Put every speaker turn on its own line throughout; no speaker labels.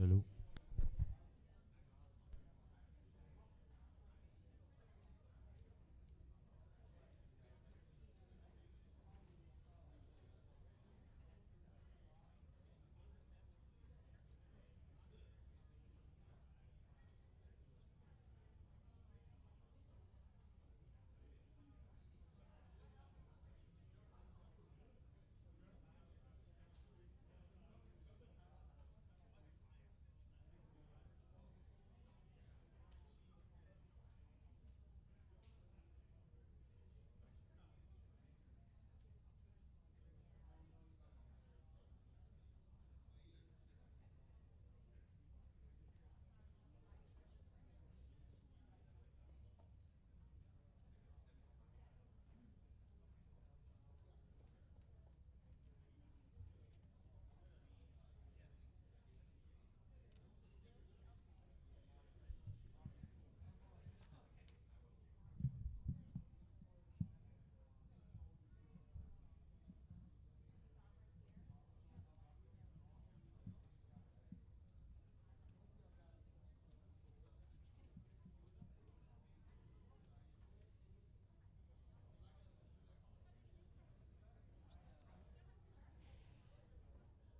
Hello.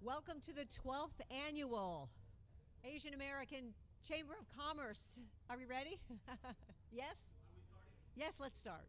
Welcome to the 12th annual Asian American Chamber of Commerce. Are we ready? Yes? Yes, let's start.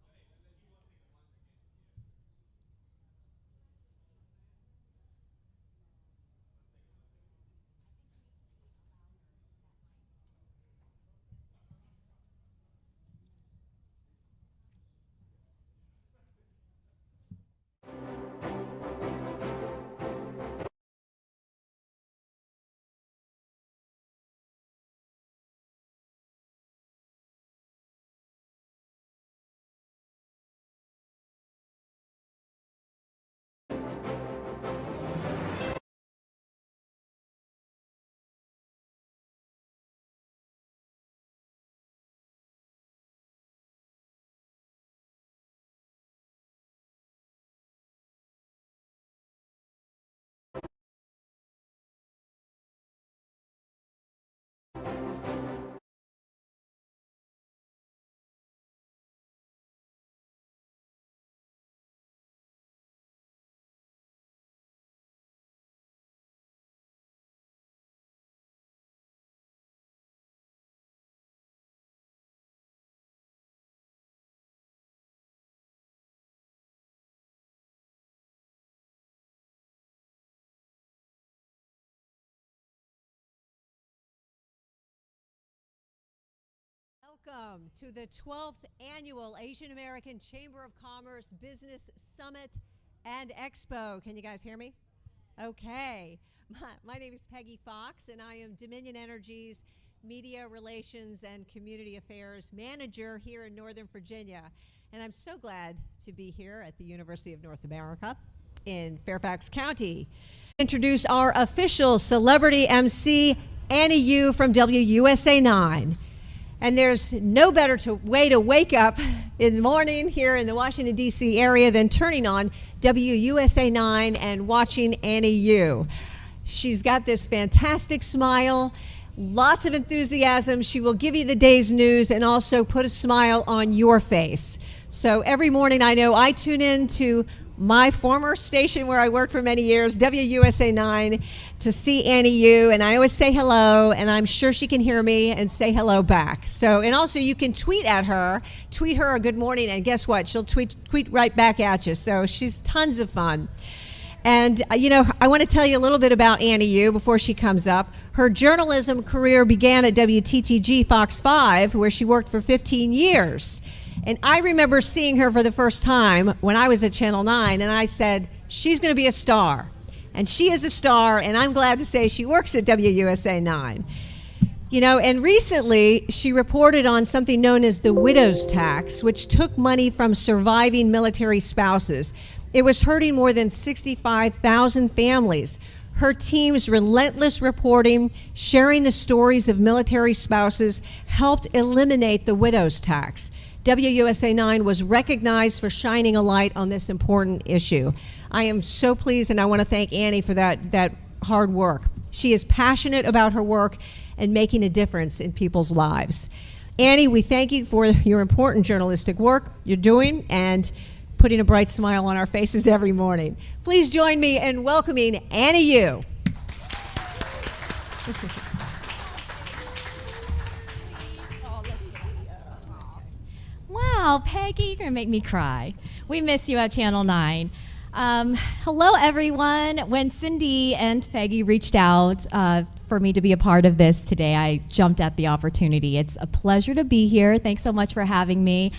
Welcome to the 12th annual Asian American Chamber of Commerce Business Summit and Expo. Can you guys hear me? Okay. My name is Peggy Fox, and I am Dominion Energy's Media Relations and Community Affairs Manager here in Northern Virginia. And I'm so glad to be here at the University of North America in Fairfax County. Introduce our official celebrity MC, Annie Yu from WUSA 9. And there's no better way to wake up in the morning here in the Washington, D.C. area than turning on WUSA 9 and watching Annie Yu. She's got this fantastic smile, lots of enthusiasm. She will give you the day's news and also put a smile on your face. So every morning I know I tune in to my former station where I worked for many years, WUSA 9, to see Annie Yu, and I always say hello, and I'm sure she can hear me and say hello back. So, and also you can tweet at her, tweet her a good morning, and guess what? She'll tweet right back at you. So she's tons of fun. And, you know, I want to tell you a little bit about Annie Yu before she comes up. Her journalism career began at WTTG Fox 5, where she worked for 15 years. And I remember seeing her for the first time when I was at Channel 9, and I said, she's going to be a star. And she is a star, and I'm glad to say she works at WUSA 9. You know, and recently she reported on something known as the widow's tax, which took money from surviving military spouses. It was hurting more than 65,000 families. Her team's relentless reporting, sharing the stories of military spouses, helped eliminate the widow's tax. WUSA 9 was recognized for shining a light on this important issue. I am so pleased, and I want to thank Annie for that hard work. She is passionate about her work and making a difference in people's lives. Annie, we thank you for your important journalistic work you're doing and putting a bright smile on our faces every morning. Please join me in welcoming Annie Yu.
Wow, Peggy, you're gonna make me cry. We miss you at Channel 9. Hello, everyone. When Cindy and Peggy reached out for me to be a part of this today, I jumped at the opportunity. It's a pleasure to be here. Thanks so much for having me.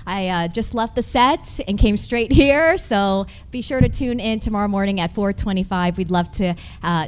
I just left the set and came straight here, so be sure to tune in tomorrow morning at 4:25. We'd love to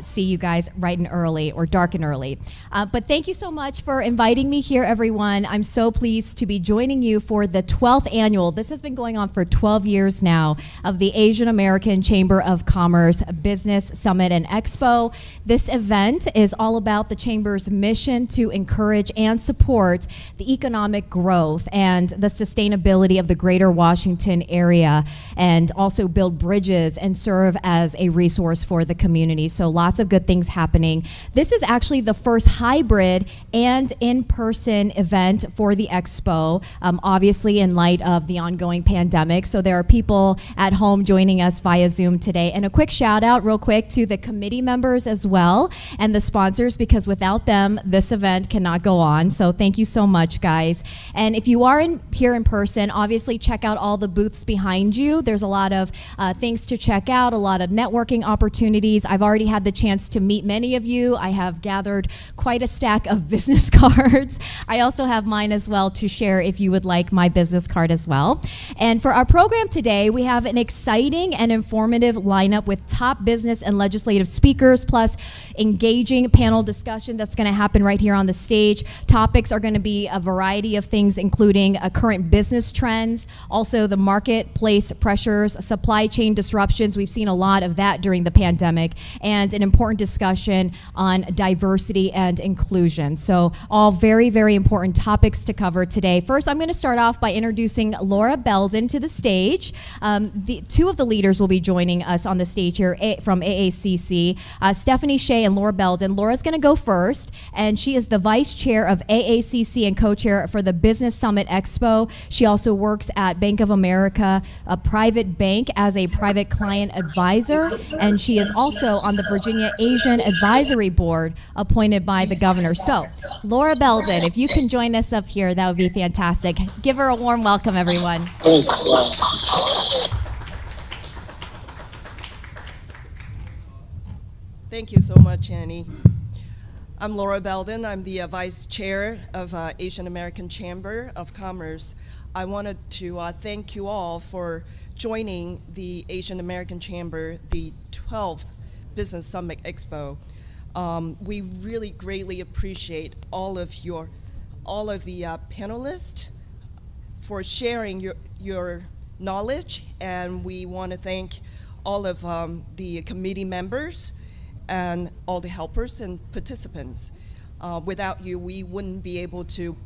see you guys bright and early or dark and early. But thank you so much for inviting me here, everyone. I'm so pleased to be joining you for the 12th annual. This has been going on for 12 years now of the Asian American Chamber of Commerce Business Summit and Expo. This event is all about the Chamber's mission to encourage and support the economic growth and the sustainability of the greater Washington area, and also build bridges and serve as a resource for the community. So lots of good things happening. This is actually the first hybrid and in-person event for the Expo, obviously in light of the ongoing pandemic. So there are people at home joining us via Zoom today. And a quick shout out real quick to the committee members as well and the sponsors, because without them, this event cannot go on. So thank you so much, guys. And if you are here in person, obviously check out all the booths behind you. There's a lot of things to check out, a lot of networking opportunities. I've already had the chance to meet many of you. I have gathered quite a stack of business cards. I also have mine as well to share if you would like my business card as well. And for our program today, we have an exciting and informative lineup with top business and legislative speakers, plus engaging panel discussion that's going to happen right here on the stage. Topics are going to be a variety of things, including current business trends, also the marketplace pressures, supply chain disruptions. We've seen a lot of that during the pandemic, and an important discussion on diversity and inclusion. So all very, very important topics to cover today. First, I'm going to start off by introducing Laura Belden to the stage. Two of the leaders will be joining us on the stage here from AACC, Stephanie Shea and Laura Belden. Laura's going to go first, and she is the vice chair of AACC and co-chair for the Business Summit Expo. She also works at Bank of America, a private bank, as a private client advisor, and she is also on the Virginia Asian Advisory Board appointed by the governor. So, Laura Belden, if you can join us up here, that would be fantastic. Give her a warm welcome, everyone.
Thank you so much, Annie. I'm Laura Belden. I'm the Vice Chair of Asian American Chamber of Commerce. I wanted to thank you all for joining the Asian American Chamber, the 12th Business Summit Expo. We really greatly appreciate all of the panelists for sharing your knowledge, and we want to thank all of the committee members and all the helpers and participants. Without you, we wouldn't be able to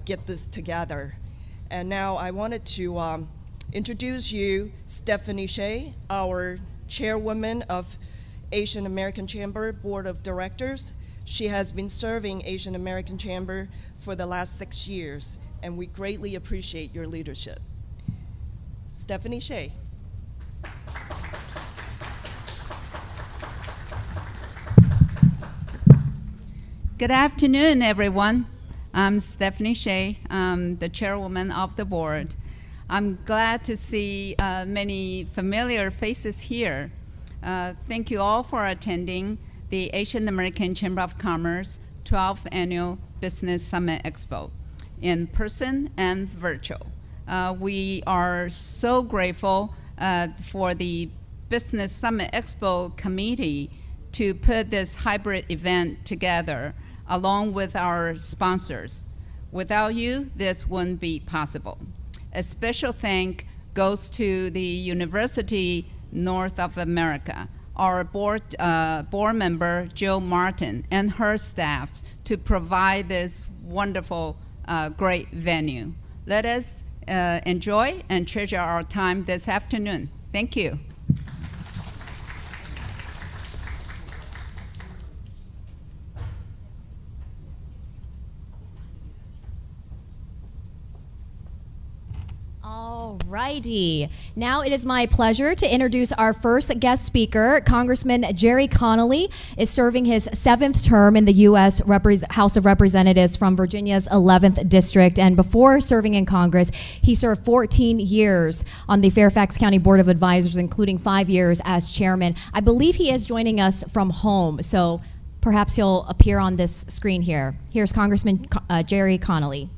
get this together. And now I wanted to introduce you Stephanie Shea, our chairwoman of Asian American Chamber Board of Directors. She has been serving Asian American Chamber for the last 6 years, and we greatly appreciate your leadership. Stephanie Shea.
Good afternoon, everyone. I'm Stephanie Shea. I'm the chairwoman of the board. I'm glad to see many familiar faces here. Thank you all for attending the Asian American Chamber of Commerce 12th Annual Business Summit Expo, in person and virtual. We are so grateful for the Business Summit Expo committee to put this hybrid event together along with our sponsors. Without you, this wouldn't be possible. A special thank goes to the University North of America, our board member, Jill Martin, and her staffs to provide this wonderful, great venue. Let us enjoy and treasure our time this afternoon. Thank you.
All righty. Now it is my pleasure to introduce our first guest speaker. Congressman Jerry Connolly is serving his 7th term in the U.S. House of Representatives from Virginia's 11th District. And before serving in Congress, he served 14 years on the Fairfax County Board of Advisors, including 5 years as chairman. I believe he is joining us from home, so perhaps he'll appear on this screen here. Here's Congressman Jerry Connolly.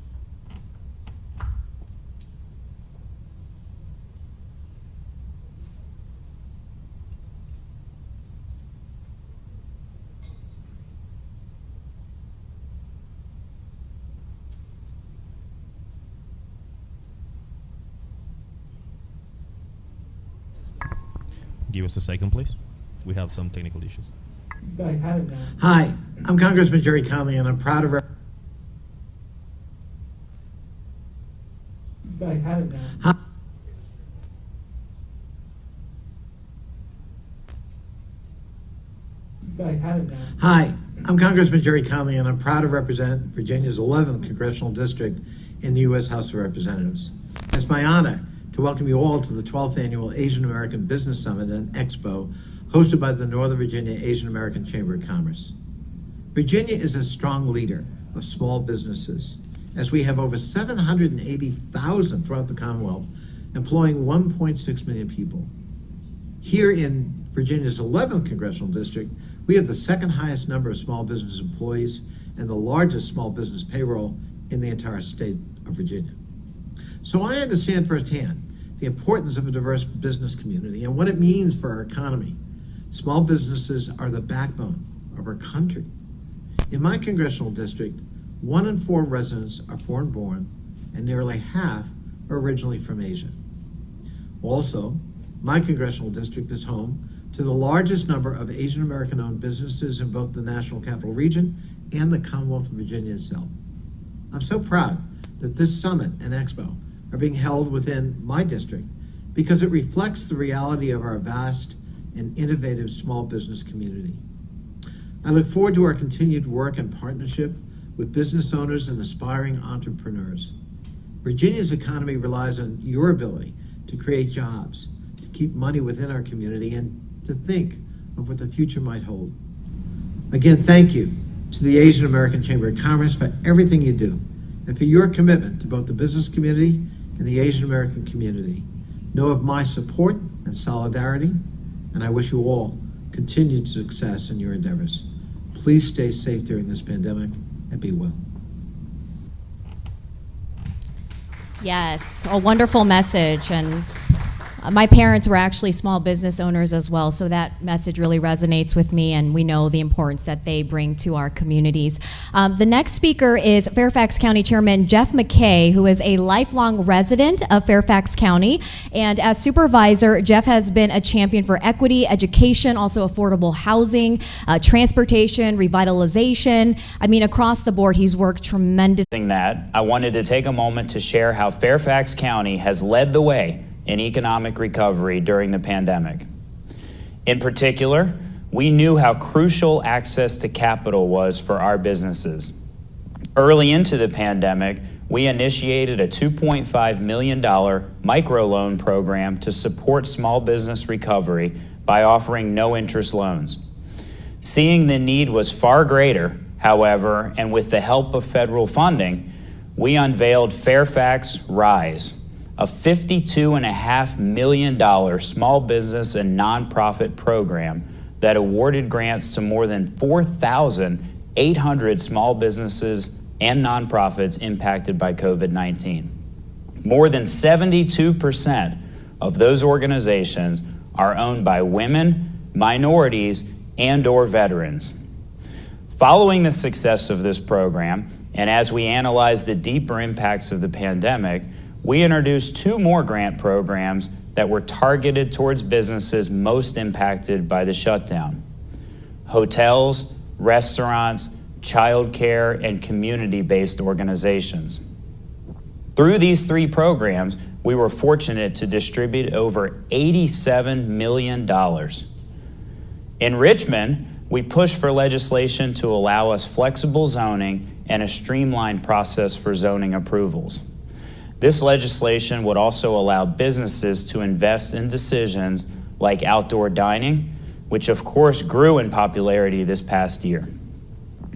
Give us a second, please. We have some technical issues.
Hi, I'm Congressman Jerry Connolly, and I'm proud of Hi, I'm Congressman Jerry Connolly, and I'm proud to represent Virginia's 11th Congressional District in the U.S. House of Representatives. It's my honor to welcome you all to the 12th Annual Asian American Business Summit and Expo, hosted by the Northern Virginia Asian American Chamber of Commerce. Virginia is a strong leader of small businesses, as we have over 780,000 throughout the Commonwealth, employing 1.6 million people. Here in Virginia's 11th Congressional District, we have the second highest number of small business employees and the largest small business payroll in the entire state of Virginia. So I understand firsthand the importance of a diverse business community and what it means for our economy. Small businesses are the backbone of our country. In my congressional district, 1 in 4 residents are foreign-born, and nearly half are originally from Asia. Also, my congressional district is home to the largest number of Asian American-owned businesses in both the National Capital Region and the Commonwealth of Virginia itself. I'm so proud that this summit and expo are being held within my district because it reflects the reality of our vast and innovative small business community. I look forward to our continued work and partnership with business owners and aspiring entrepreneurs. Virginia's economy relies on your ability to create jobs, to keep money within our community, and to think of what the future might hold. Again, thank you to the Asian American Chamber of Commerce for everything you do and for your commitment to both the business community and the Asian American community. Know of my support and solidarity, and I wish you all continued success in your endeavors. Please stay safe during this pandemic and be well.
Yes, a wonderful message. And my parents were actually small business owners as well, so that message really resonates with me, and we know the importance that they bring to our communities. The next speaker is Fairfax County Chairman Jeff McKay, who is a lifelong resident of Fairfax County. And as supervisor, Jeff has been a champion for equity, education, also affordable housing, transportation, revitalization. I mean, across the board, he's worked tremendously.
That, I wanted to take a moment to share how Fairfax County has led the way in economic recovery during the pandemic. In particular, we knew how crucial access to capital was for our businesses. Early into the pandemic, we initiated a $2.5 million microloan program to support small business recovery by offering no-interest loans. Seeing the need was far greater, however, and with the help of federal funding, we unveiled Fairfax Rise, a $52.5 million small business and nonprofit program that awarded grants to more than 4,800 small businesses and nonprofits impacted by COVID-19. More than 72% of those organizations are owned by women, minorities, and/or veterans. Following the success of this program, and as we analyze the deeper impacts of the pandemic, we introduced 2 more grant programs that were targeted towards businesses most impacted by the shutdown: hotels, restaurants, childcare, and community-based organizations. Through these 3 programs, we were fortunate to distribute over $87 million. In Richmond, we pushed for legislation to allow us flexible zoning and a streamlined process for zoning approvals. This legislation would also allow businesses to invest in decisions like outdoor dining, which of course grew in popularity this past year.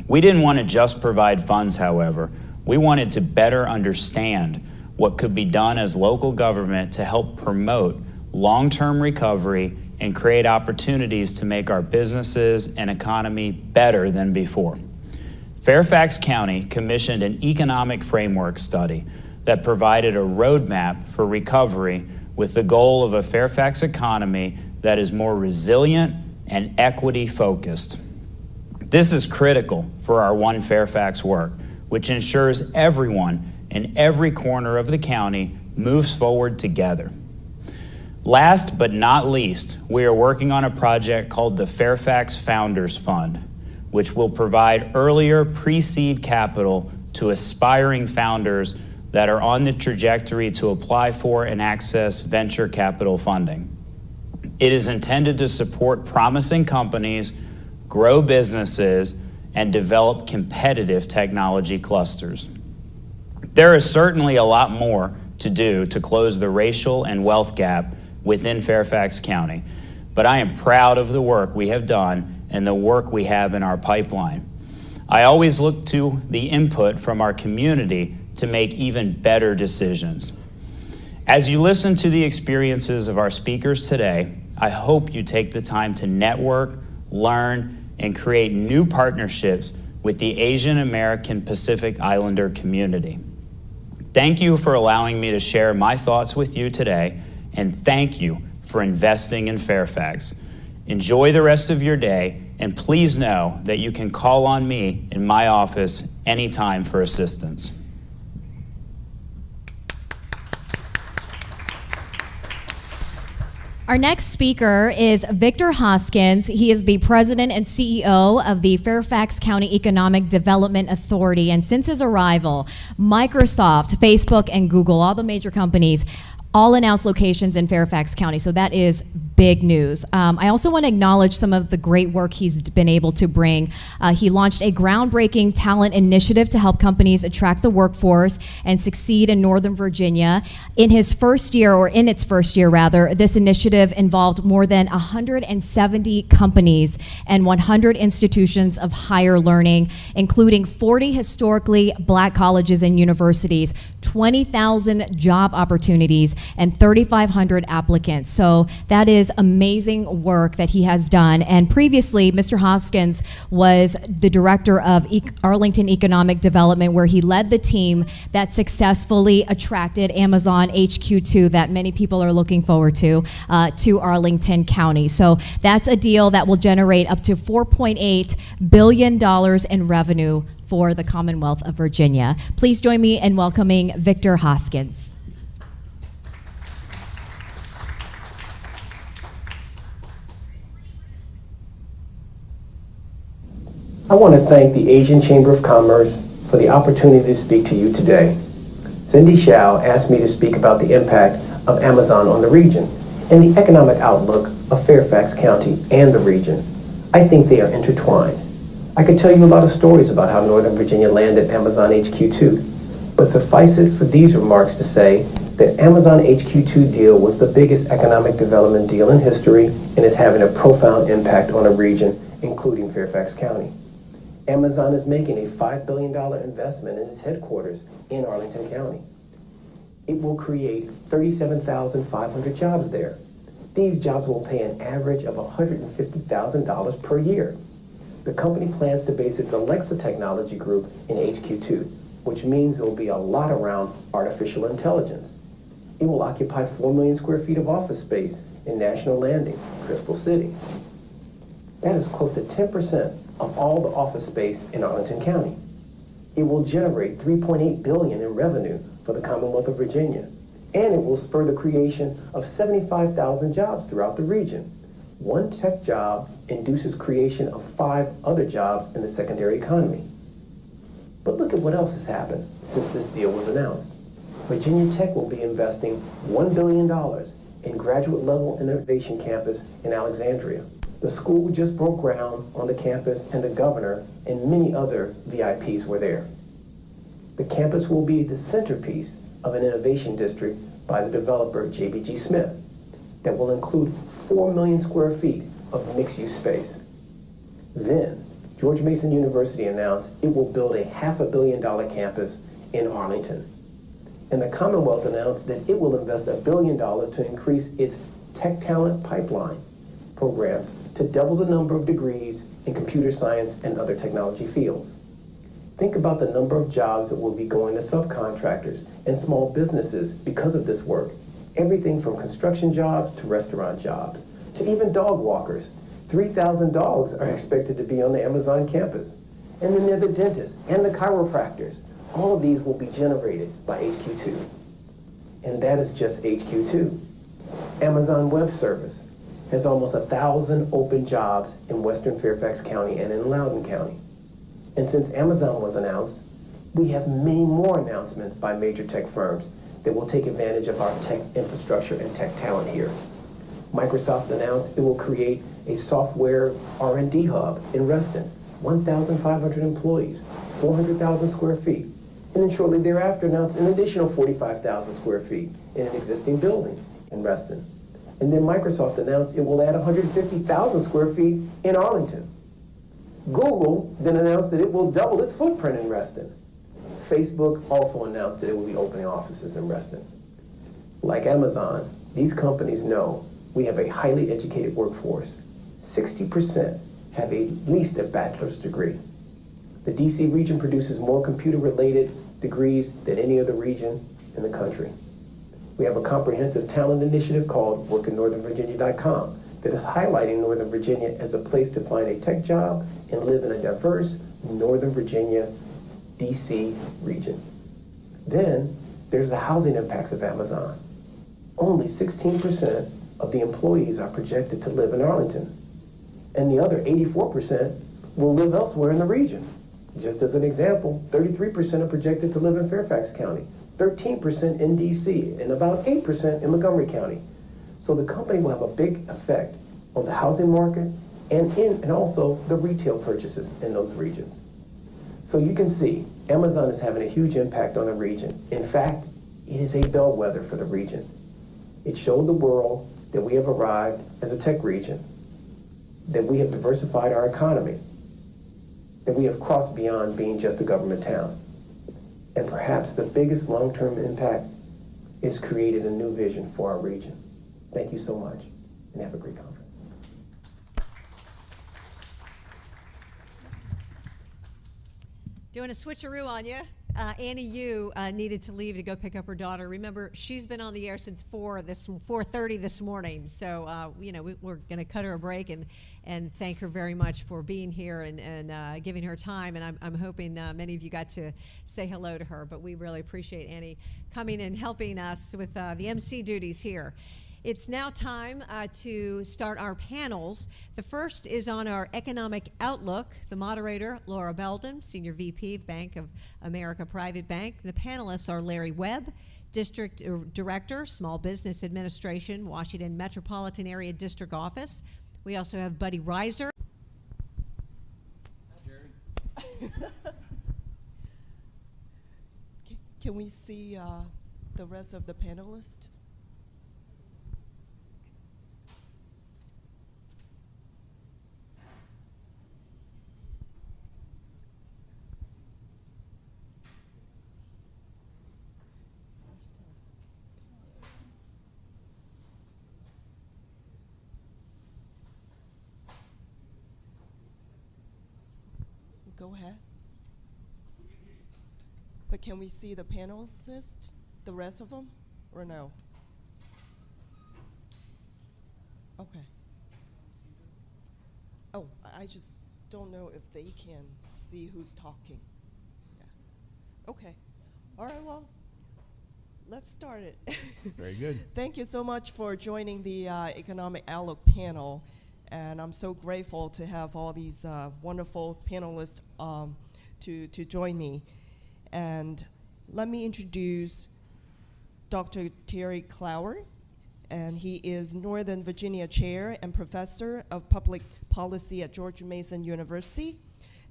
We didn't want to just provide funds, however. We wanted to better understand what could be done as local government to help promote long-term recovery and create opportunities to make our businesses and economy better than before. Fairfax County commissioned an economic framework study that provided a roadmap for recovery with the goal of a Fairfax economy that is more resilient and equity-focused. This is critical for our One Fairfax work, which ensures everyone in every corner of the county moves forward together. Last but not least, we are working on a project called the Fairfax Founders Fund, which will provide earlier pre-seed capital to aspiring founders that are on the trajectory to apply for and access venture capital funding. It is intended to support promising companies, grow businesses, and develop competitive technology clusters. There is certainly a lot more to do to close the racial and wealth gap within Fairfax County, but I am proud of the work we have done and the work we have in our pipeline. I always look to the input from our community to make even better decisions. As you listen to the experiences of our speakers today, I hope you take the time to network, learn, and create new partnerships with the Asian American Pacific Islander community. Thank you for allowing me to share my thoughts with you today, and thank you for investing in Fairfax. Enjoy the rest of your day, and please know that you can call on me in my office anytime for assistance.
Our next speaker is Victor Hoskins. He is the president and CEO of the Fairfax County Economic Development Authority. And since his arrival, Microsoft, Facebook, and Google, all the major companies, all announced locations in Fairfax County. So that is big news. I also want to acknowledge some of the great work he's been able to bring. He launched a groundbreaking talent initiative to help companies attract the workforce and succeed in Northern Virginia. In its first year, rather, this initiative involved more than 170 companies and 100 institutions of higher learning, including 40 historically black colleges and universities, 20,000 job opportunities, and 3,500 applicants. So that is amazing work that he has done. And previously, Mr. Hoskins was the director of Arlington Economic Development, where he led the team that successfully attracted Amazon HQ2 that many people are looking forward to Arlington County. So that's a deal that will generate up to $4.8 billion in revenue for the Commonwealth of Virginia. Please join me in welcoming Victor Hoskins.
I want to thank the Asian Chamber of Commerce for the opportunity to speak to you today. Cindy Shao asked me to speak about the impact of Amazon on the region and the economic outlook of Fairfax County and the region. I think they are intertwined. I could tell you a lot of stories about how Northern Virginia landed Amazon HQ2, but suffice it for these remarks to say that Amazon HQ2 deal was the biggest economic development deal in history and is having a profound impact on a region, including Fairfax County. Amazon is making a $5 billion investment in its headquarters in Arlington County. It will create 37,500 jobs there. These jobs will pay an average of $150,000 per year. The company plans to base its Alexa technology group in HQ2, which means there will be a lot around artificial intelligence. It will occupy 4 million square feet of office space in National Landing, Crystal City. That is close to 10% of all the office space in Arlington County. It will generate $3.8 billion in revenue for the Commonwealth of Virginia, and it will spur the creation of 75,000 jobs throughout the region. One tech job induces creation of 5 other jobs in the secondary economy. But look at what else has happened since this deal was announced. Virginia Tech will be investing $1 billion in graduate level innovation campus in Alexandria. The school just broke ground on the campus, and the governor and many other VIPs were there. The campus will be the centerpiece of an innovation district by the developer JBG Smith that will include 4 million square feet of mixed-use space. Then, George Mason University announced it will build a $500 million campus in Arlington. And the Commonwealth announced that it will invest $1 billion to increase its tech talent pipeline programs to double the number of degrees in computer science and other technology fields. Think about the number of jobs that will be going to subcontractors and small businesses because of this work. Everything from construction jobs to restaurant jobs, to even dog walkers. 3,000 dogs are expected to be on the Amazon campus. And then there are the dentists and the chiropractors. All of these will be generated by HQ2. And that is just HQ2. Amazon Web Service has almost 1,000 open jobs in Western Fairfax County and in Loudoun County. And since Amazon was announced, we have many more announcements by major tech firms that will take advantage of our tech infrastructure and tech talent here. Microsoft announced it will create a software R&D hub in Reston, 1,500 employees, 400,000 square feet, and then shortly thereafter announced an additional 45,000 square feet in an existing building in Reston. And then Microsoft announced it will add 150,000 square feet in Arlington. Google then announced that it will double its footprint in Reston. Facebook also announced that it will be opening offices in Reston. Like Amazon, these companies know we have a highly educated workforce. 60% have at least a bachelor's degree. The DC region produces more computer-related degrees than any other region in the country. We have a comprehensive talent initiative called WorkInNorthernVirginia.com that is highlighting Northern Virginia as a place to find a tech job and live in a diverse Northern Virginia, DC region. Then there's the housing impacts of Amazon. Only 16% of the employees are projected to live in Arlington, and the other 84% will live elsewhere in the region. Just as an example, 33% are projected to live in Fairfax County, 13% in DC, and about 8% in Montgomery County. So the company will have a big effect on the housing market and also the retail purchases in those regions. So you can see, Amazon is having a huge impact on the region. In fact, it is a bellwether for the region. It showed the world that we have arrived as a tech region, that we have diversified our economy, that we have crossed beyond being just a government town. And perhaps the biggest long-term impact is created a new vision for our region. Thank you so much, and have a great conference.
Doing a switcheroo on you. Annie Yu needed to leave to go pick up her daughter. Remember, she's been on the air since 4:30 this morning. So, we're going to cut her a break and thank her very much for being here and giving her time. And I'm hoping many of you got to say hello to her. But we really appreciate Annie coming and helping us with the MC duties here. It's now time to start our panels. The first is on our economic outlook. The moderator, Laura Belden, Senior VP of Bank of America Private Bank. The panelists are Larry Webb, District Director, Small Business Administration, Washington Metropolitan Area District Office. We also have Buddy Reiser.
Can we see the rest of the panelists? Go ahead. But can we see the panelists, the rest of them, or no? Okay. Oh, I just don't know if they can see who's talking. Yeah. Okay. All right, well, let's start it.
Very good.
Thank you so much for joining the Economic Outlook panel. And I'm so grateful to have all these wonderful panelists to join me. And let me introduce Dr. Terry Clower, and he is Northern Virginia Chair and Professor of Public Policy at George Mason University.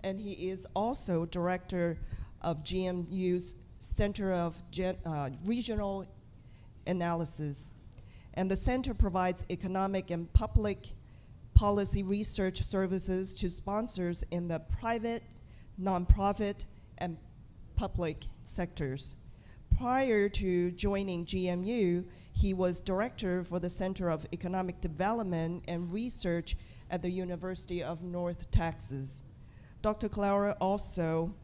And he is also Director of GMU's Center of Regional Analysis. And the center provides economic and public policy research services to sponsors in the private, nonprofit, and public sectors. Prior to joining GMU, he was director for the Center of Economic Development and Research at the University of North Texas. Dr. Clower also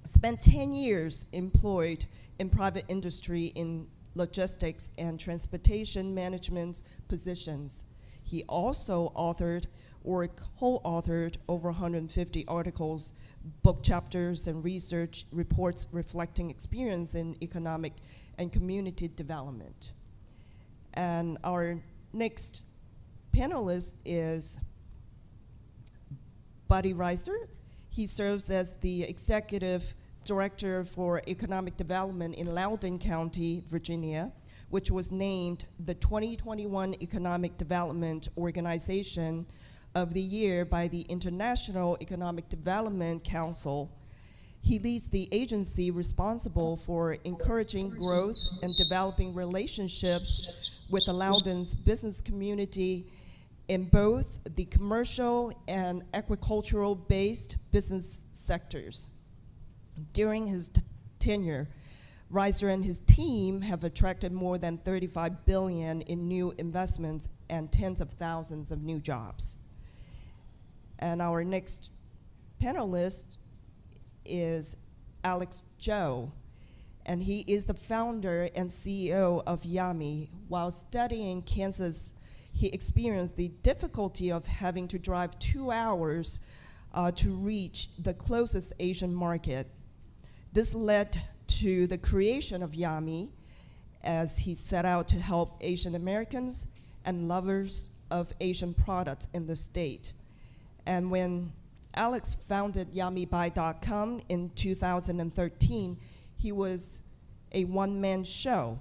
spent 10 years employed in private industry in logistics and transportation management positions. He also authored or co-authored over 150 articles, book chapters, and research reports reflecting experience in economic and community development. And our next panelist is Buddy Reiser. He serves as the executive director for economic development in Loudoun County, Virginia, which was named the 2021 Economic Development Organization of the Year by the International Economic Development Council. He leads the agency responsible for encouraging growth and developing relationships with the Loudoun's business community in both the commercial and agricultural-based business sectors. During his tenure, Reiser and his team have attracted more than $35 billion in new investments and tens of thousands of new jobs. And our next panelist is Alex Zhou, and he is the founder and CEO of Yummy. While studying in Kansas, he experienced the difficulty of having to drive 2 hours to reach the closest Asian market. This led to the creation of Yummy, as he set out to help Asian Americans and lovers of Asian products in the state. And when Alex founded YummyBuy.com in 2013, he was a one-man show.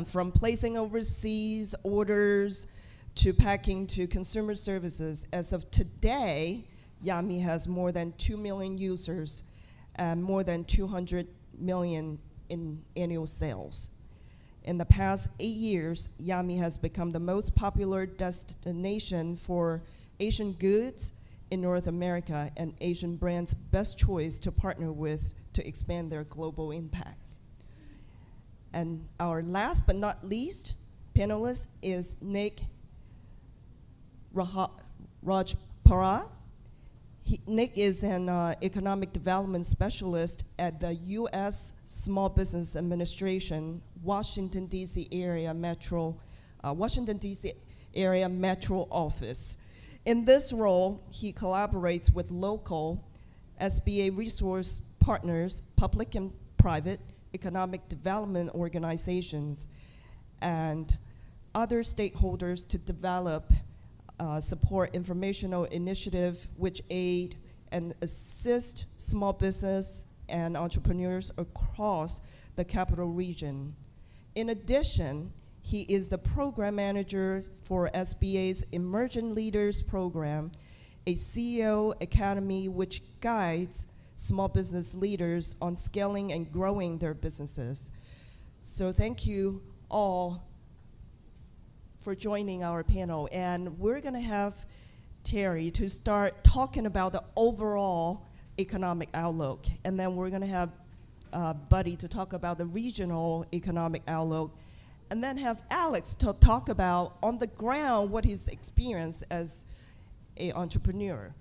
From placing overseas orders to packing to consumer services. As of today, Yummy has more than 2 million users and more than 200 million in annual sales. In the past 8 years, Yummy has become the most popular destination for Asian goods in North America and Asian brands' best choice to partner with to expand their global impact. And our last but not least panelist is Nick Rajpara. Nick is an economic development specialist at the U.S. Small Business Administration, Washington, D.C. area Metro Office. In this role, he collaborates with local SBA resource partners, public and private, economic development organizations, and other stakeholders to develop support informational initiative which aid and assist small business and entrepreneurs across the capital region. In addition, he is the program manager for SBA's Emerging Leaders Program, a CEO academy which guides small business leaders on scaling and growing their businesses. So thank you all for joining our panel. And we're gonna have Terry to start talking about the overall economic outlook. And then we're gonna have Buddy to talk about the regional economic outlook. And then have Alex to talk about on the ground what he's experienced as an entrepreneur.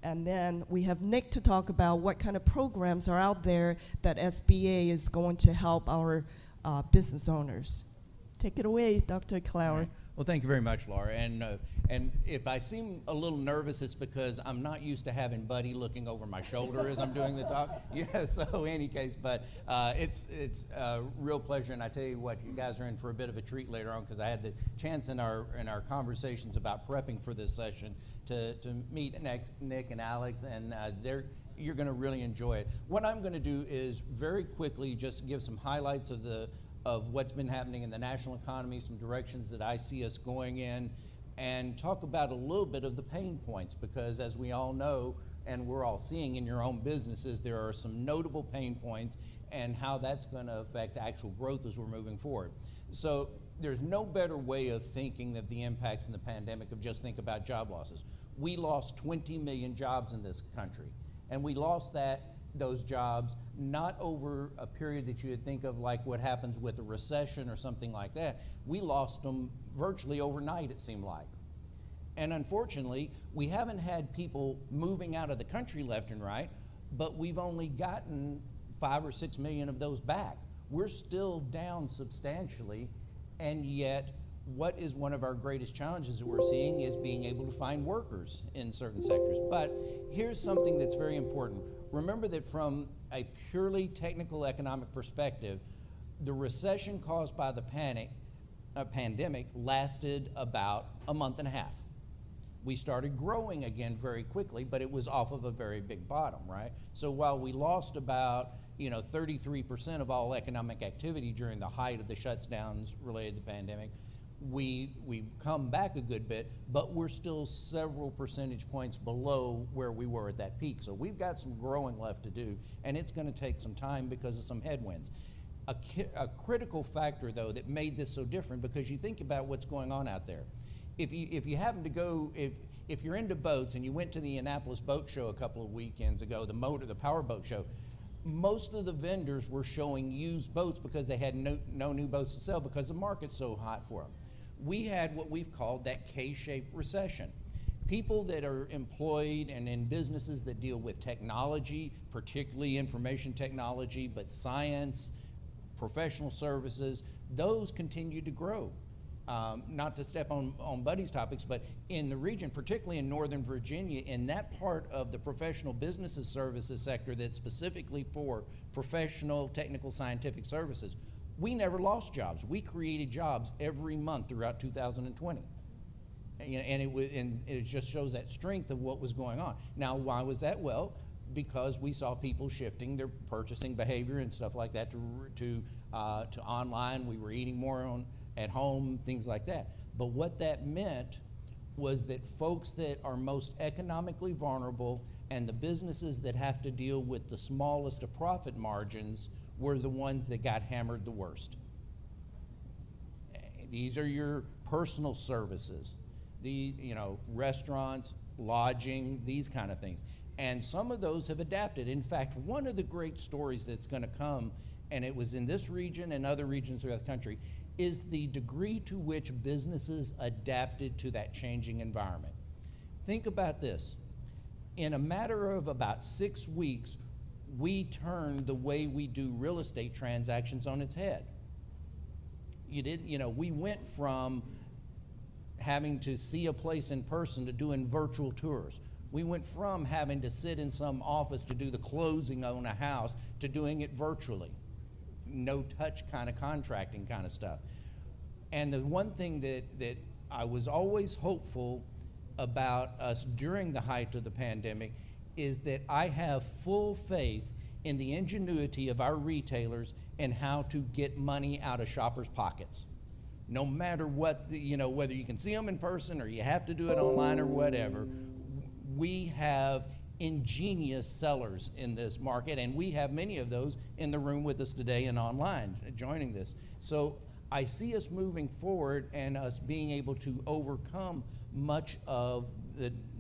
And then we have Nick to talk about what kind of programs are out there that SBA is going to help our business owners. Take it away, Dr. Clower.
Right. Well, thank you very much, Laura. And if I seem a little nervous, it's because I'm not used to having Buddy looking over my shoulder as I'm doing the talk. Yeah, so any case, but it's a real pleasure. And I tell you what, you guys are in for a bit of a treat later on, because I had the chance in our conversations about prepping for this session to meet Nick and Alex, and you're going to really enjoy it. What I'm going to do is very quickly just give some highlights of what's been happening in the national economy, some directions that I see us going in, and talk about a little bit of the pain points, because as we all know, and we're all seeing in your own businesses, there are some notable pain points and how that's going to affect actual growth as we're moving forward. So there's no better way of thinking of the impacts in the pandemic of just think about job losses. We lost 20 million jobs in this country, and we lost those jobs not over a period that you would think of like what happens with a recession or something like that. We lost them virtually overnight, it seemed like. And unfortunately, we haven't had people moving out of the country left and right, but we've only gotten 5 or 6 million of those back. We're still down substantially, and yet what is one of our greatest challenges that we're seeing is being able to find workers in certain sectors. But here's something that's very important. Remember that from a purely technical economic perspective, the recession caused by the pandemic lasted about a month and a half. We started growing again very quickly, but it was off of a very big bottom, right? So while we lost about 33% of all economic activity during the height of the shutdowns related to the pandemic, we've come back a good bit, but we're still several percentage points below where we were at that peak. So we've got some growing left to do, and it's going to take some time because of some headwinds. A critical factor, though, that made this so different, because you think about what's going on out there. If you happen to go, if you're into boats and you went to the Annapolis Boat Show a couple of weekends ago, the power boat show, most of the vendors were showing used boats because they had no new boats to sell because the market's so hot for them. We had what we've called that K-shaped recession. People that are employed and in businesses that deal with technology, particularly information technology, but science, professional services, those continue to grow. Not to step on Buddy's topics, but in the region, particularly in Northern Virginia, in that part of the professional businesses services sector that's specifically for professional, technical, scientific services, we never lost jobs. We created jobs every month throughout 2020. And it just shows that strength of what was going on. Now, why was that? Well, because we saw people shifting their purchasing behavior and stuff like that to online. We were eating more at home, things like that. But what that meant was that folks that are most economically vulnerable and the businesses that have to deal with the smallest of profit margins were the ones that got hammered the worst. These are your personal services, restaurants, lodging, these kind of things. And some of those have adapted. In fact, one of the great stories that's going to come, and it was in this region and other regions throughout the country, is the degree to which businesses adapted to that changing environment. Think about this. In a matter of about 6 weeks, we turned the way we do real estate transactions on its head. We went from having to see a place in person to doing virtual tours. We went from having to sit in some office to do the closing on a house to doing it virtually. No touch kind of contracting kind of stuff. And the one thing that I was always hopeful about us during the height of the pandemic is that I have full faith in the ingenuity of our retailers and how to get money out of shoppers' pockets. No matter what, whether you can see them in person or you have to do it online or whatever, we have ingenious sellers in this market, and we have many of those in the room with us today and online joining this. So I see us moving forward and us being able to overcome much of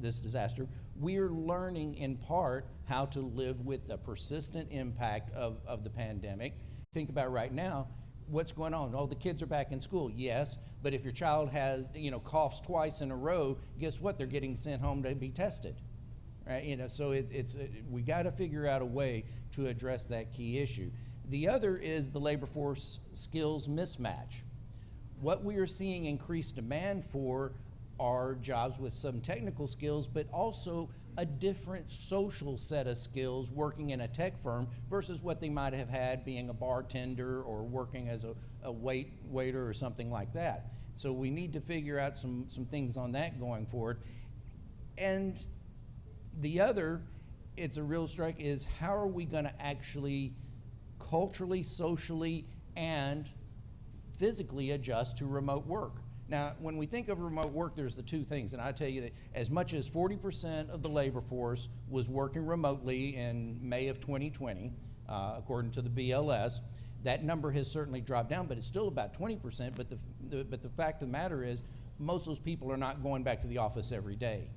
this disaster. We're learning in part how to live with the persistent impact of the pandemic. Think about right now, what's going on? Oh, the kids are back in school. Yes, but if your child has, coughs twice in a row, guess what? They're getting sent home to be tested, right? So we got to figure out a way to address that key issue. The other is the labor force skills mismatch. What we are seeing increased demand for are jobs with some technical skills, but also a different social set of skills working in a tech firm versus what they might have had being a bartender or working as a waiter or something like that. So we need to figure out some things on that going forward. And the other, it's a real strike, is how are we going to actually culturally, socially, and physically adjust to remote work? Now, when we think of remote work, there's the two things, and I tell you that as much as 40% of the labor force was working remotely in May of 2020, according to the BLS, that number has certainly dropped down, but it's still about 20%. But the fact of the matter is, most of those people are not going back to the office every day.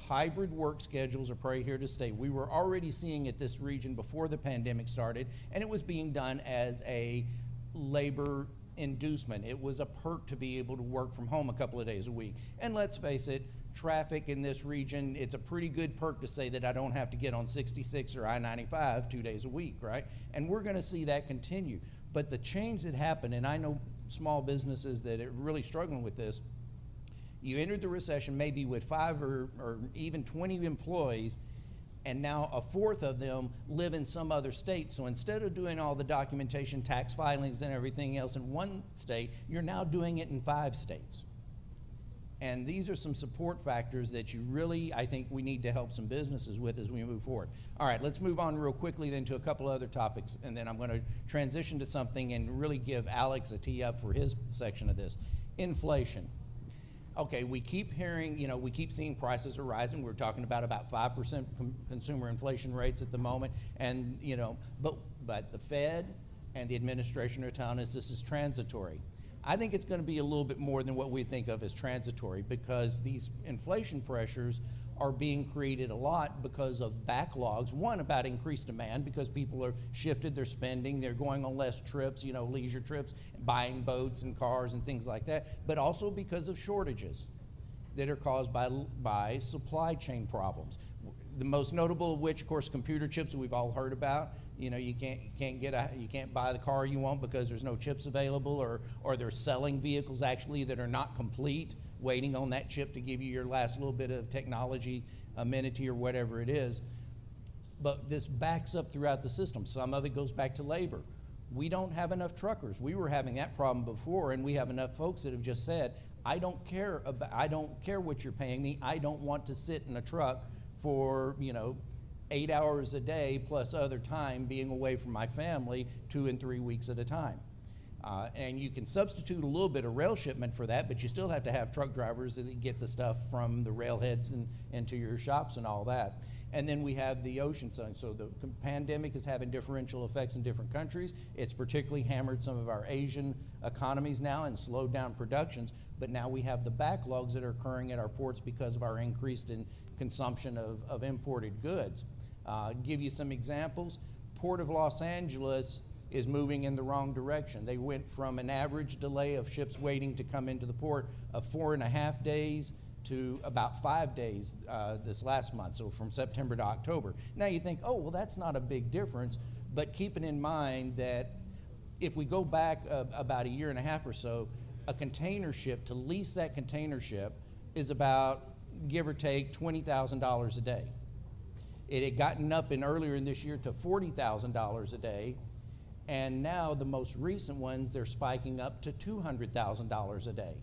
Hybrid work schedules are probably here to stay. We were already seeing it this region before the pandemic started, and it was being done as a labor inducement. It was a perk to be able to work from home a couple of days a week. And let's face it, traffic in this region, it's a pretty good perk to say that I don't have to get on 66 or I-95 2 days a week, right? And we're going to see that continue. But the change that happened, and I know small businesses that are really struggling with this, you entered the recession maybe with 5 or even 20 employees, and now a fourth of them live in some other state. So instead of doing all the documentation, tax filings, and everything else in one state, you're now doing it in 5 states. And these are some support factors that you really, I think, we need to help some businesses with as we move forward. All right, let's move on real quickly then to a couple other topics, and then I'm going to transition to something and really give Alex a tee up for his section of this. Inflation. Okay, we keep hearing, we keep seeing prices are rising. We're talking about 5% consumer inflation rates at the moment, and but the Fed and the administration are telling us this is transitory. I think it's going to be a little bit more than what we think of as transitory, because these inflation pressures are being created a lot because of backlogs. One, about increased demand, because people are shifted their spending, they're going on less trips, leisure trips, buying boats and cars and things like that, but also because of shortages that are caused by supply chain problems. The most notable of which, of course, computer chips that we've all heard about. You can't buy the car you want because there's no chips available, or they're selling vehicles actually that are not complete, waiting on that chip to give you your last little bit of technology amenity or whatever it is. But this backs up throughout the system. Some of it goes back to labor. We don't have enough truckers. We were having that problem before, and we have enough folks that have just said, I don't care what you're paying me. I don't want to sit in a truck for 8 hours a day plus other time being away from my family 2 and 3 weeks at a time. And you can substitute a little bit of rail shipment for that, but you still have to have truck drivers that get the stuff from the railheads and into your shops and all that. And then we have the ocean side. So the pandemic is having differential effects in different countries. It's particularly hammered some of our Asian economies now and slowed down productions. But now we have the backlogs that are occurring at our ports because of our increased in consumption of imported goods. Give you some examples. Port of Los Angeles is moving in the wrong direction. They went from an average delay of ships waiting to come into the port of 4.5 days to about 5 days this last month, so from September to October. Now you think, oh, well, that's not a big difference, but keeping in mind that if we go back about 1.5 years or so, a container ship, to lease that container ship is about, give or take, $20,000 a day. It had gotten up earlier in this year to $40,000 a day, and now the most recent ones, they're spiking up to $200,000 a day.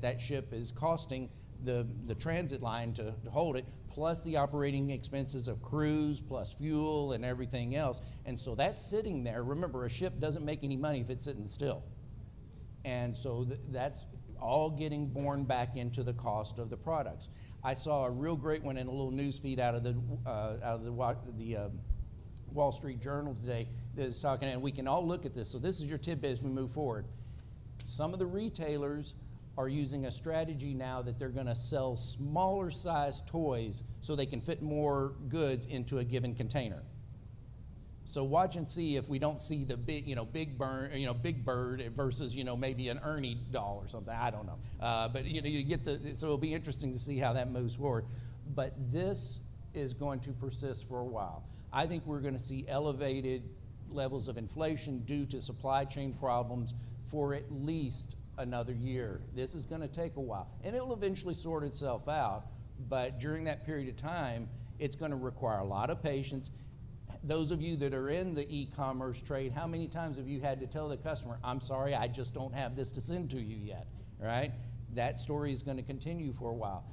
That ship is costing the transit line to hold it, plus the operating expenses of crews, plus fuel and everything else. And so that's sitting there. Remember, a ship doesn't make any money if it's sitting still. And so that's all getting borne back into the cost of the products. I saw a real great one in a little news feed out of the Wall Street Journal today that is talking, and we can all look at this. So this is your tidbit as we move forward. Some of the retailers are using a strategy now that they're going to sell smaller size toys so they can fit more goods into a given container. So watch and see if we don't see the big, Big Bird versus, maybe an Ernie doll or something. I don't know. But you get so it'll be interesting to see how that moves forward. But this is going to persist for a while. I think we're going to see elevated levels of inflation due to supply chain problems for at least another year. This is going to take a while, and it will eventually sort itself out. But during that period of time, it's going to require a lot of patience. Those of you that are in the e-commerce trade, how many times have you had to tell the customer, I'm sorry, I just don't have this to send to you yet, right? That story is going to continue for a while.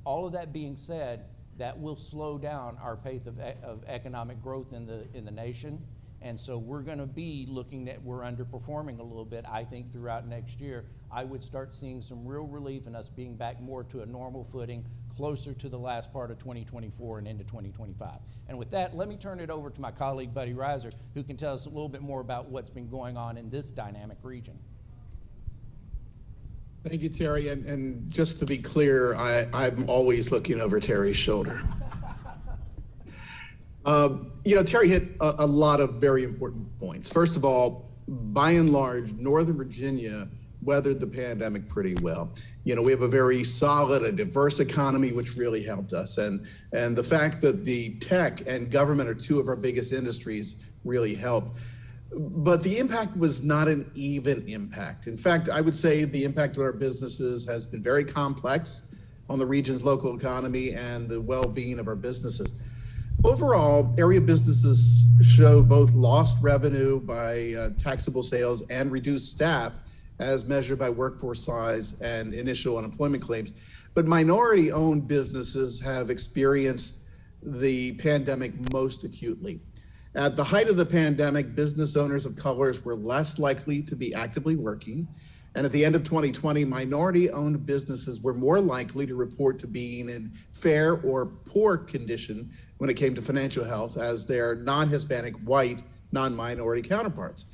All of that being said, that will slow down our pace of economic growth in the nation, And so we're going to be looking at, we're underperforming a little bit, I think, throughout next year. I would start seeing some real relief in us being back more to a normal footing, closer to the last part of 2024 and into 2025. And with that, let me turn it over to my colleague, Buddy Reiser, who can tell us a little bit more about what's been going on in this dynamic region.
Thank you, Terry. And just to be clear, I'm always looking over Terry's shoulder. Terry hit a lot of very important points. First of all, by and large, Northern Virginia weathered the pandemic pretty well. We have a very solid and diverse economy, which really helped us. And the fact that the tech and government are two of our biggest industries really helped. But the impact was not an even impact. In fact, I would say the impact on our businesses has been very complex on the region's local economy and the well-being of our businesses. Overall, area businesses show both lost revenue by taxable sales and reduced staff as measured by workforce size and initial unemployment claims. But minority-owned businesses have experienced the pandemic most acutely. At the height of the pandemic, business owners of colors were less likely to be actively working. And at the end of 2020, minority-owned businesses were more likely to report to being in fair or poor condition when it came to financial health as their non-Hispanic, white, non-minority counterparts.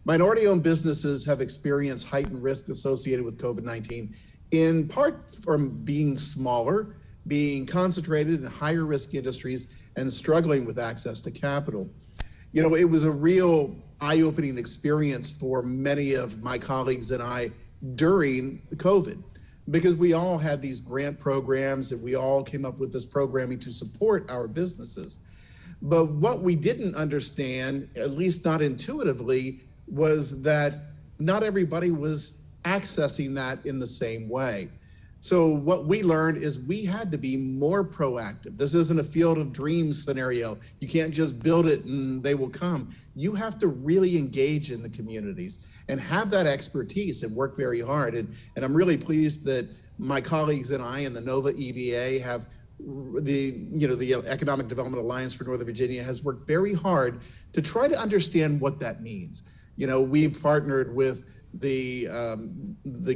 Minority-owned businesses have experienced heightened risk associated with COVID-19, in part from being smaller, being concentrated in higher risk industries, and struggling with access to capital. It was a real eye-opening experience for many of my colleagues and I during COVID, because we all had these grant programs and we all came up with this programming to support our businesses. But what we didn't understand, at least not intuitively, was that not everybody was accessing that in the same way. So what we learned is we had to be more proactive. This isn't a field of dreams scenario. You can't just build it and they will come. You have to really engage in the communities and have that expertise and work very hard. And I'm really pleased that my colleagues and I and the NOVA EVA have the Economic Development Alliance for Northern Virginia has worked very hard to try to understand what that means. We've partnered with the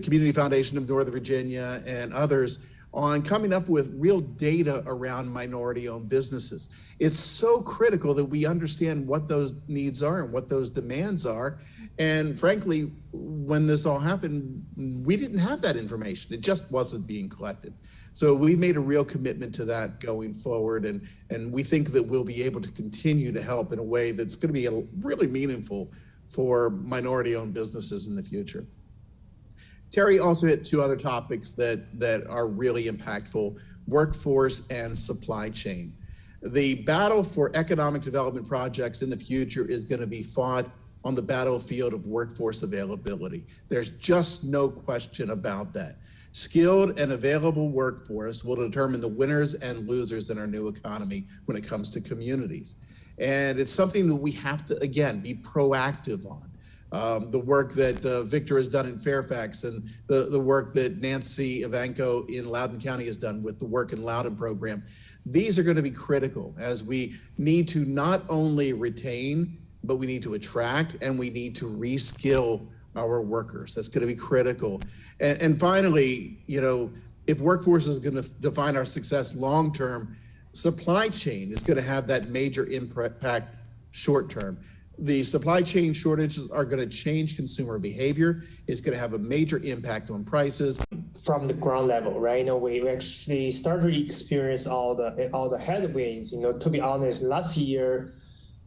Community Foundation of Northern Virginia and others on coming up with real data around minority-owned businesses. It's so critical that we understand what those needs are and what those demands are. And frankly, when this all happened, we didn't have that information. It just wasn't being collected. So we made a real commitment to that going forward, and we think that we'll be able to continue to help in a way that's going to be really meaningful for minority-owned businesses in the future. Terry also hit two other topics that are really impactful: workforce and supply chain. The battle for economic development projects in the future is going to be fought on the battlefield of workforce availability. There's just no question about that. Skilled and available workforce will determine the winners and losers in our new economy when it comes to communities. And it's something that we have to, again, be proactive on. The work that Victor has done in Fairfax and the work that Nancy Ivanko in Loudoun County has done with the Work in Loudoun program. These are going to be critical as we need to not only retain, but we need to attract and we need to reskill our workers. That's going to be critical. And finally, if workforce is going to define our success long-term, supply chain is going to have that major impact short-term. The supply chain shortages are going to change consumer behavior. It's going to have a major impact on prices.
From the ground level, right? We actually started to experience all the headwinds. To be honest, last year,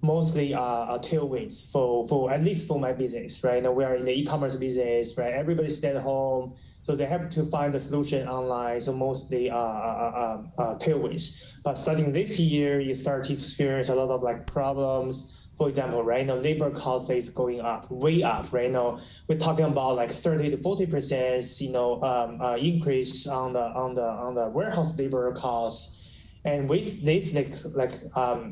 mostly tailwinds for at least for my business, right? We are in the e-commerce business, right? Everybody stay at home, so they have to find a solution online. So mostly tailwinds. But starting this year, you start to experience a lot of problems. For example, right now, labor cost is going up, way up. Right now, we're talking about 30 to 40%, increase on the warehouse labor costs. And with this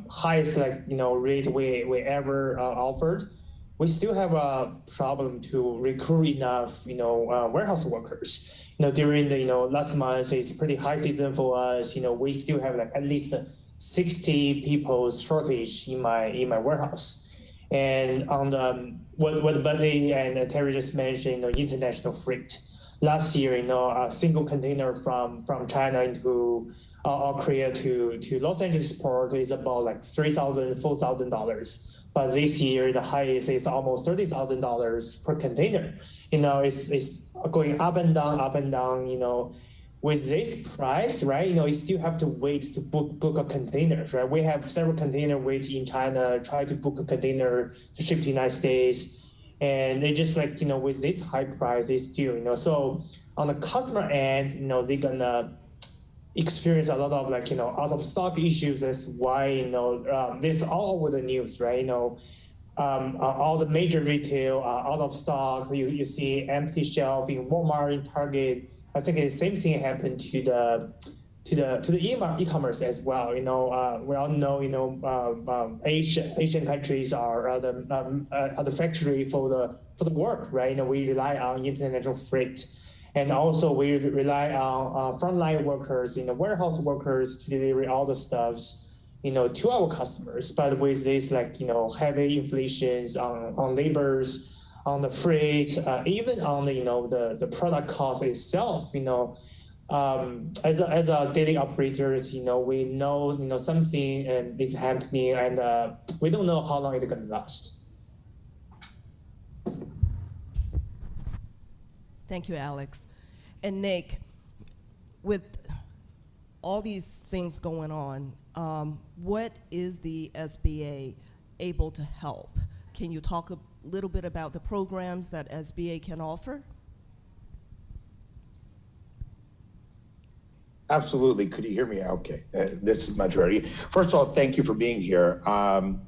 highest rate we ever offered, we still have a problem to recruit enough warehouse workers. During the last month, it's pretty high season for us. We still have at least 60 people shortage in my warehouse. And on the what Buddy and Terry just mentioned, international freight. Last year, a single container from China into Korea to Los Angeles port is about like $3,000, $4,000. But this year, the highest is almost $30,000 per container. It's going up and down, up and down. With this price, right? You still have to wait to book a container, right? We have several container wait in China, try to book a container to ship to the United States. And they just like, with this high price, they still, so on the customer end, they're gonna experience a lot of like, out of stock issues. That's why, this all over the news, right? All the major retail are out of stock. You see empty shelf in Walmart, in Target. I think the same thing happened to the e-commerce as well. We all know, Asian countries are the factory for the work, right? We rely on international freight, and also we rely on frontline workers, warehouse workers to deliver all the stuffs, to our customers. But with this, like, heavy inflations on labors, on the freight, even on the product cost itself, as a daily operators, we know something is happening, and we don't know how long it's gonna last.
Thank you, Alex. And Nick, with all these things going on, what is the SBA able to help? Can you talk a little bit about the programs that SBA can offer?
Absolutely. Could you hear me? Okay. This is majority. First of all, thank you for being here.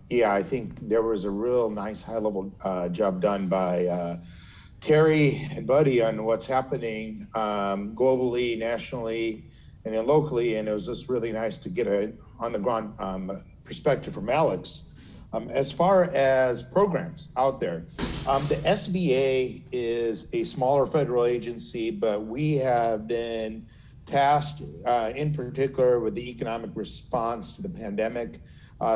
Yeah, I think there was a real nice high-level job done by Terry and Buddy on what's happening globally, nationally, and then locally. And it was just really nice to get a on-the-ground perspective from Alex. As far as programs out there, the SBA is a smaller federal agency, but we have been tasked in particular with the economic response to the pandemic,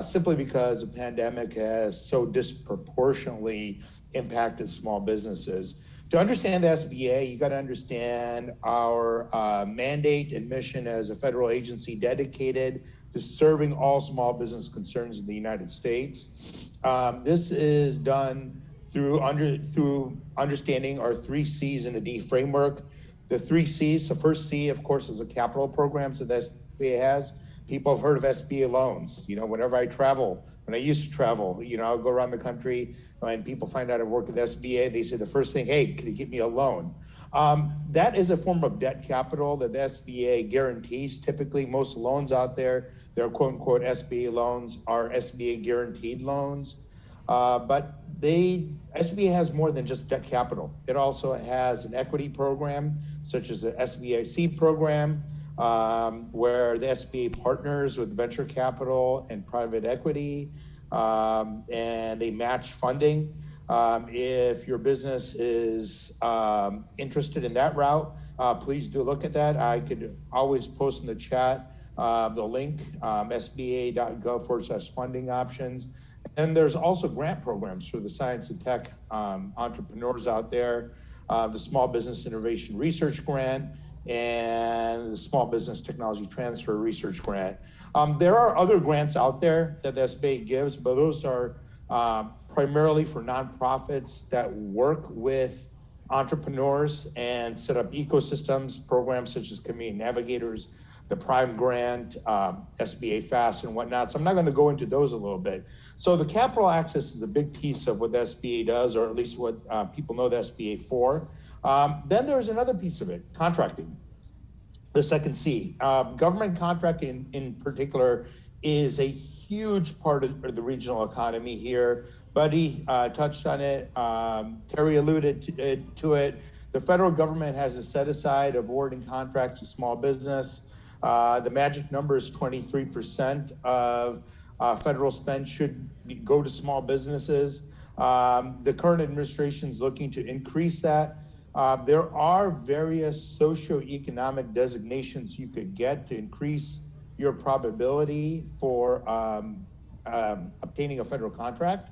simply because the pandemic has so disproportionately impacted small businesses. To understand the SBA, you got to understand our mandate and mission as a federal agency dedicated to serving all small business concerns in the United States. This is done through understanding our 3 C's and a D framework. The 3 C's, the first C, of course, is the capital programs that the SBA has. People have heard of SBA loans. Whenever I travel, when I used to travel, I'll go around the country and people find out I work at the SBA. They say the first thing, hey, can you get me a loan? That is a form of debt capital that the SBA guarantees. Typically, most loans out there, they're quote unquote SBA loans, are SBA guaranteed loans. But SBA has more than just debt capital. It also has an equity program, such as the SBIC program, where the SBA partners with venture capital and private equity, and they match funding. If your business is interested in that route, please do look at that. I could always post in the chat the link, sba.gov/funding options. And there's also grant programs for the science and tech entrepreneurs out there, the Small Business Innovation Research Grant and the Small Business Technology Transfer Research Grant. There are other grants out there that the SBA gives, but those are primarily for nonprofits that work with entrepreneurs and set up ecosystems, programs such as Community Navigators, the Prime Grant, SBA Fast and whatnot. So I'm not going to go into those a little bit. So the capital access is a big piece of what the SBA does, or at least what people know the SBA for. Then there's another piece of it, contracting. The second C, government contracting in particular is a huge part of the regional economy here. Buddy touched on it, Terry alluded to it. The federal government has a set aside of awarding contracts to small business. The magic number is 23% of federal spend should go to small businesses. The current administration is looking to increase that. There are various socioeconomic designations you could get to increase your probability for obtaining a federal contract.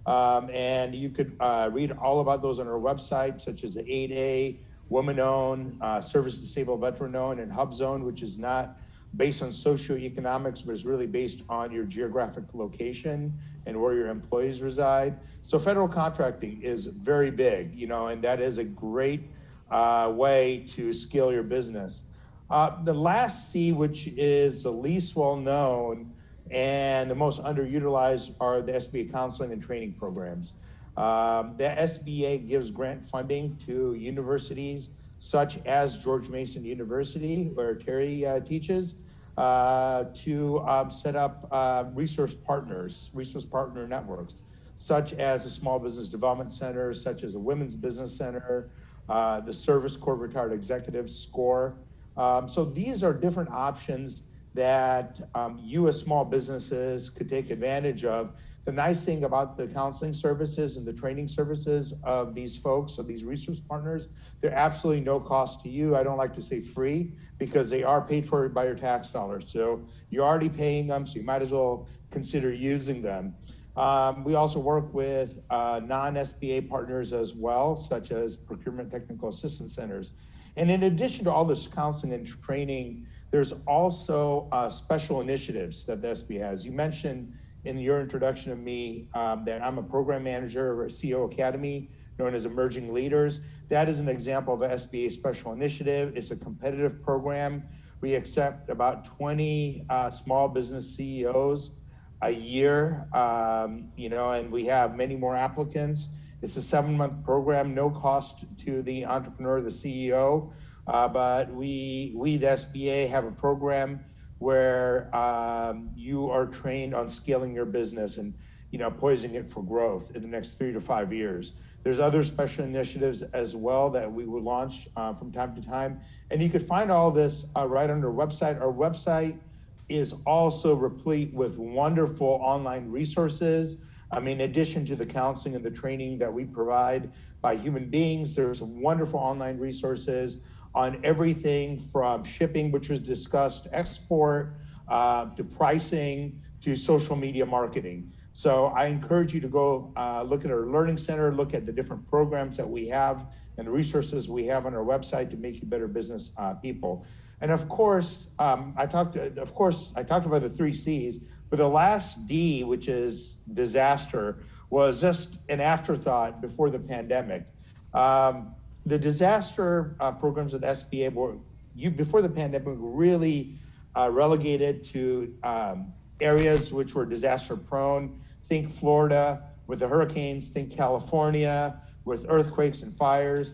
And you could read all about those on our website, such as the 8A, woman-owned, service-disabled veteran-owned, and Hub Zone, which is not based on socioeconomics, but is really based on your geographic location and where your employees reside. So federal contracting is very big, and that is a great way to scale your business. The last C, which is the least well-known and the most underutilized, are the SBA counseling and training programs. The SBA gives grant funding to universities such as George Mason University, where Terry teaches, to set up resource partner networks, such as the Small Business Development Center, such as the Women's Business Center, the Service Corps Retired Executives, SCORE. So these are different options that you as small businesses could take advantage of. The nice thing about the counseling services and the training services of these folks, of these resource partners, they're absolutely no cost to you. I don't like to say free because they are paid for by your tax dollars. So you're already paying them, so you might as well consider using them. We also work with non-SBA partners as well, such as procurement technical assistance centers. And in addition to all this counseling and training, there's also special initiatives that the SBA has. You mentioned in your introduction of me that I'm a program manager of a CEO Academy known as Emerging Leaders. That is an example of an SBA special initiative. It's a competitive program. We accept about 20 small business CEOs a year, and we have many more applicants. It's a 7-month program, no cost to the entrepreneur, the CEO, but we, the SBA, have a program where you are trained on scaling your business and poising it for growth in the next 3 to 5 years. There's other special initiatives as well that we will launch from time to time, and you could find all this right on our website. Our website is also replete with wonderful online resources. In addition to the counseling and the training that we provide by human beings, there's some wonderful online resources on everything from shipping, which was discussed, export, to pricing, to social media marketing. So I encourage you to go look at our Learning Center, look at the different programs that we have and the resources we have on our website to make you better business people. And of course, I talked about the 3 C's, but the last D, which is disaster, was just an afterthought before the pandemic. The disaster programs at SBA were, before the pandemic, were really relegated to areas which were disaster prone. Think Florida with the hurricanes, think California with earthquakes and fires.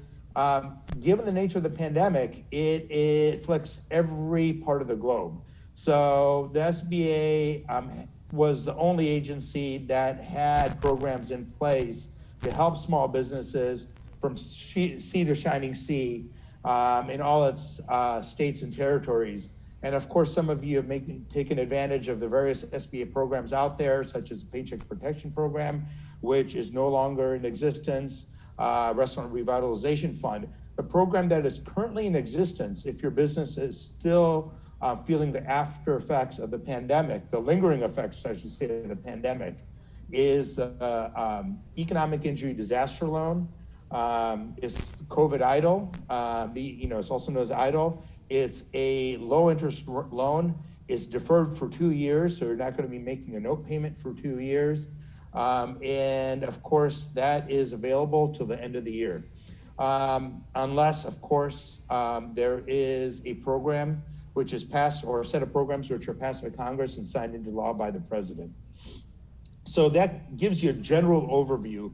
Given the nature of the pandemic, it afflicts every part of the globe. So the SBA was the only agency that had programs in place to help small businesses from sea to shining sea in all its states and territories. And of course, some of you have taken advantage of the various SBA programs out there, such as the Paycheck Protection Program, which is no longer in existence, Restaurant Revitalization Fund. The program that is currently in existence, if your business is still feeling the after effects of the pandemic, the lingering effects, I should say, of the pandemic, is Economic Injury Disaster Loan. It's COVID EIDL. It's also known as EIDL. It's a low interest loan. It's deferred for 2 years, so you're not going to be making a note payment for 2 years. And of course, that is available till the end of the year. Unless, of course, there is a program which is passed, or a set of programs which are passed by Congress and signed into law by the president. So that gives you a general overview